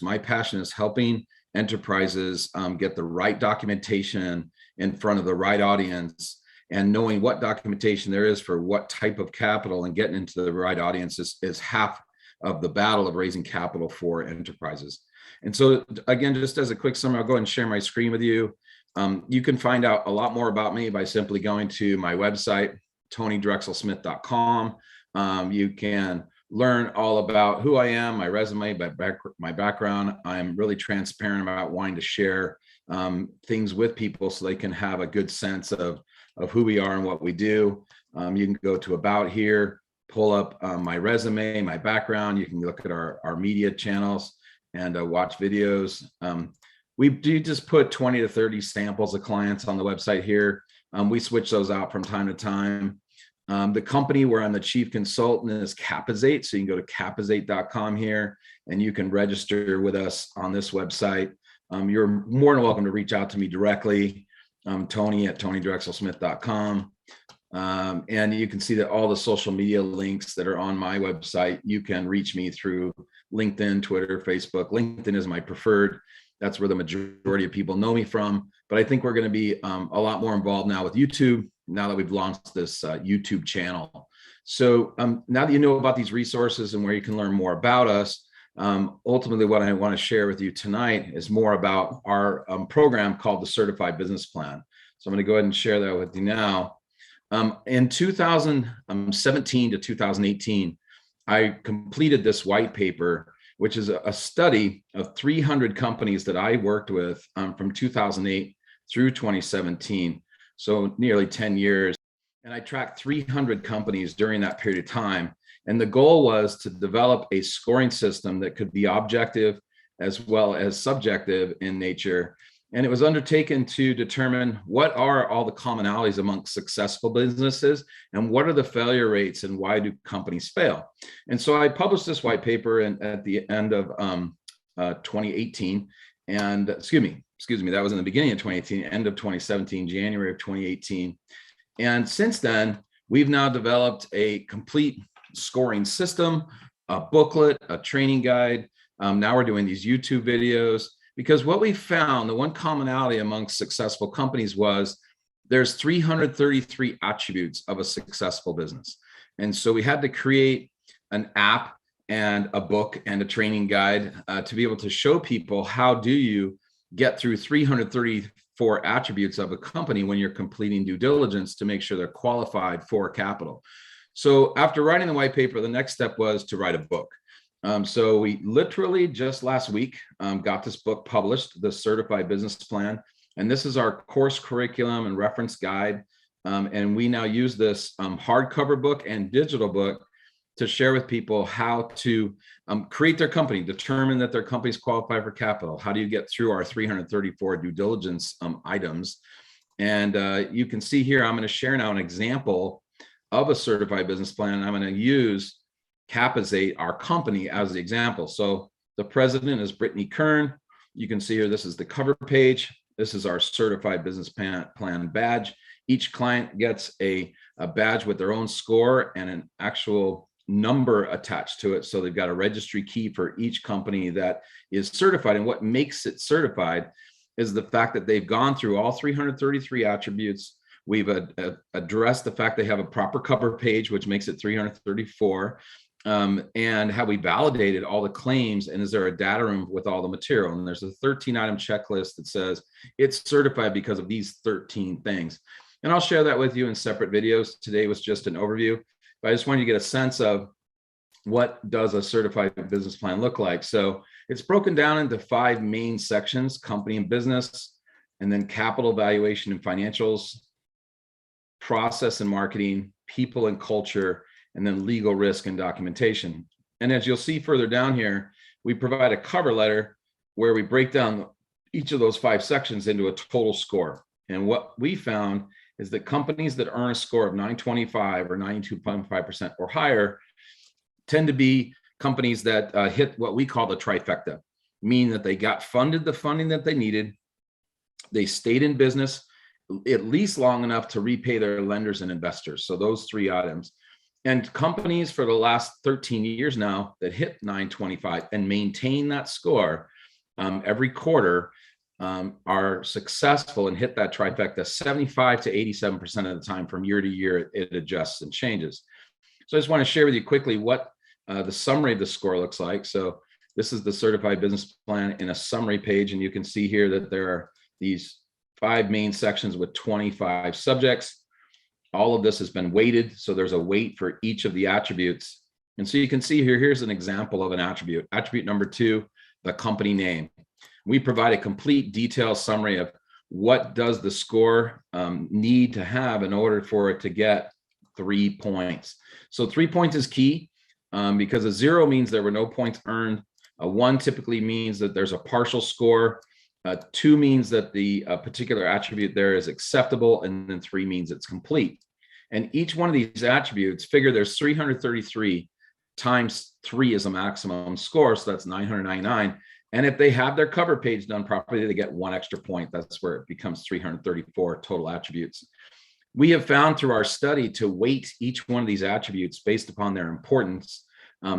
My passion is helping enterprises get the right documentation in front of the right audience, and knowing what documentation there is for what type of capital and getting into the right audience is half of the battle of raising capital for enterprises. And so again, just as a quick summary, I'll go ahead and share my screen with you. You can find out a lot more about me by simply going to my website, TonyDrexelSmith.com. You can learn all about who I am, my resume, my background. I'm really transparent about wanting to share things with people so they can have a good sense of who we are and what we do. You can go to About here, pull up my resume, my background. You can look at our media channels and watch videos. We do just put 20 to 30 samples of clients on the website here. We switch those out from time to time. The company where I'm the chief consultant is Capizate. So you can go to capizate.com here and you can register with us on this website. You're more than welcome to reach out to me directly. Tony at TonyDrexelSmith.com. And you can see that all the social media links that are on my website, you can reach me through LinkedIn, Twitter, Facebook. LinkedIn is my preferred. That's where the majority of people know me from. But I think we're going to be a lot more involved now with YouTube, now that we've launched this YouTube channel. So now that you know about these resources and where you can learn more about us, ultimately what I want to share with you tonight is more about our program called the Certified Business Plan. So I'm going to go ahead and share that with you now. In 2017 to 2018, I completed this white paper, which is a study of 300 companies that I worked with from 2008 through 2017, so nearly 10 years. And I tracked 300 companies during that period of time. And the goal was to develop a scoring system that could be objective as well as subjective in nature. And it was undertaken to determine what are all the commonalities amongst successful businesses and what are the failure rates and why do companies fail. And so I published this white paper at the end of 2018, and excuse me, that was in the beginning of 2018, end of 2017, January of 2018. And since then, we've now developed a complete scoring system, a booklet, a training guide. Now we're doing these YouTube videos. Because what we found, the one commonality amongst successful companies was there's 333 attributes of a successful business. And so we had to create an app and a book and a training guide to be able to show people how do you get through 334 attributes of a company when you're completing due diligence to make sure they're qualified for capital. So after writing the white paper, the next step was to write a book. So we literally just last week got this book published, the Certified Business Plan. And this is our course curriculum and reference guide. And we now use this hardcover book and digital book to share with people how to create their company, determine that their companies qualify for capital. How do you get through our 334 due diligence items? And you can see here, I'm going to share now an example of a certified business plan. And I'm going to use Capizate, our company, as the example. So the president is Brittany Kern. You can see here, this is the cover page. This is our certified business plan badge. Each client gets a badge with their own score and an actual number attached to it. So they've got a registry key for each company that is certified. And what makes it certified is the fact that they've gone through all 333 attributes. We've addressed the fact they have a proper cover page, which makes it 334. And how we validated all the claims, and is there a data room with all the material? And there's a 13-item checklist that says it's certified because of these 13 things. And I'll share that with you in separate videos. Today was just an overview, but I just wanted you to get a sense of what does a certified business plan look like. So it's broken down into 5 main sections: company and business, and then capital valuation and financials, process and marketing, people and culture, and then legal risk and documentation. And as you'll see further down here, we provide a cover letter where we break down each of those 5 sections into a total score. And what we found is that companies that earn a score of 925 or 92.5% or higher tend to be companies that hit what we call the trifecta, meaning that they got funded the funding that they needed, they stayed in business at least long enough to repay their lenders and investors. So those 3 items. And companies for the last 13 years now that hit 925 and maintain that score every quarter are successful and hit that trifecta 75 to 87% of the time. From year to year, it adjusts and changes. So I just want to share with you quickly what the summary of the score looks like. So this is the certified business plan in a summary page, and you can see here that there are these 5 main sections with 25 subjects. All of this has been weighted, so there's a weight for each of the attributes. And so you can see here, here's an example of an attribute. Attribute number 2, the company name. We provide a complete detailed summary of what does the score need to have in order for it to get 3 points. So 3 points is key because a 0 means there were no points earned. A 1 typically means that there's a partial score. 2 means that the particular attribute there is acceptable, and then 3 means it's complete. And each one of these attributes, figure there's 333 times 3 is a maximum score, so that's 999. And if they have their cover page done properly, they get 1 extra point. That's where it becomes 334 total attributes. We have found through our study to weight each one of these attributes based upon their importance.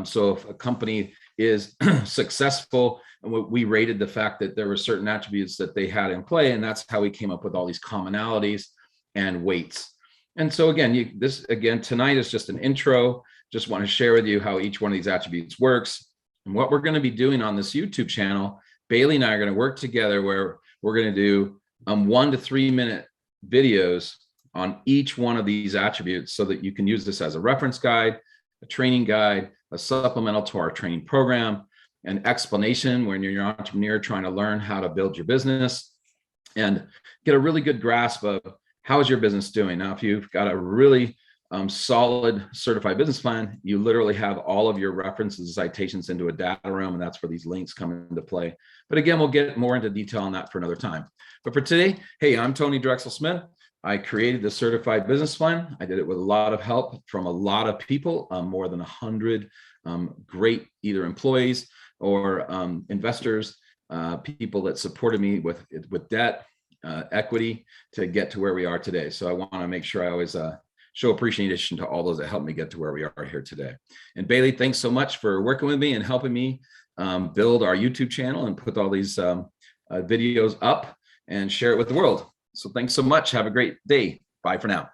So if a company is successful, and we rated the fact that there were certain attributes that they had in play, and that's how we came up with all these commonalities and weights. And so again, tonight is just an intro. Just want to share with you how each one of these attributes works. And what we're going to be doing on this YouTube channel, Bailey and I are going to work together where we're going to do 1 to 3 minute videos on each one of these attributes so that you can use this as a reference guide, a training guide, a supplemental to our training program, an explanation when you're an entrepreneur trying to learn how to build your business and get a really good grasp of how is your business doing. Now, if you've got a really solid certified business plan, you literally have all of your references, citations into a data room, and that's where these links come into play. But again, we'll get more into detail on that for another time. But for today, hey, I'm Tony Drexel Smith. I created the certified business plan. I did it with a lot of help from a lot of people, more than 100 great either employees or investors, people that supported me with debt, equity to get to where we are today. So I want to make sure I always show appreciation to all those that helped me get to where we are here today. And Bailey, thanks so much for working with me and helping me build our YouTube channel and put all these videos up and share it with the world. So thanks so much. Have a great day. Bye for now.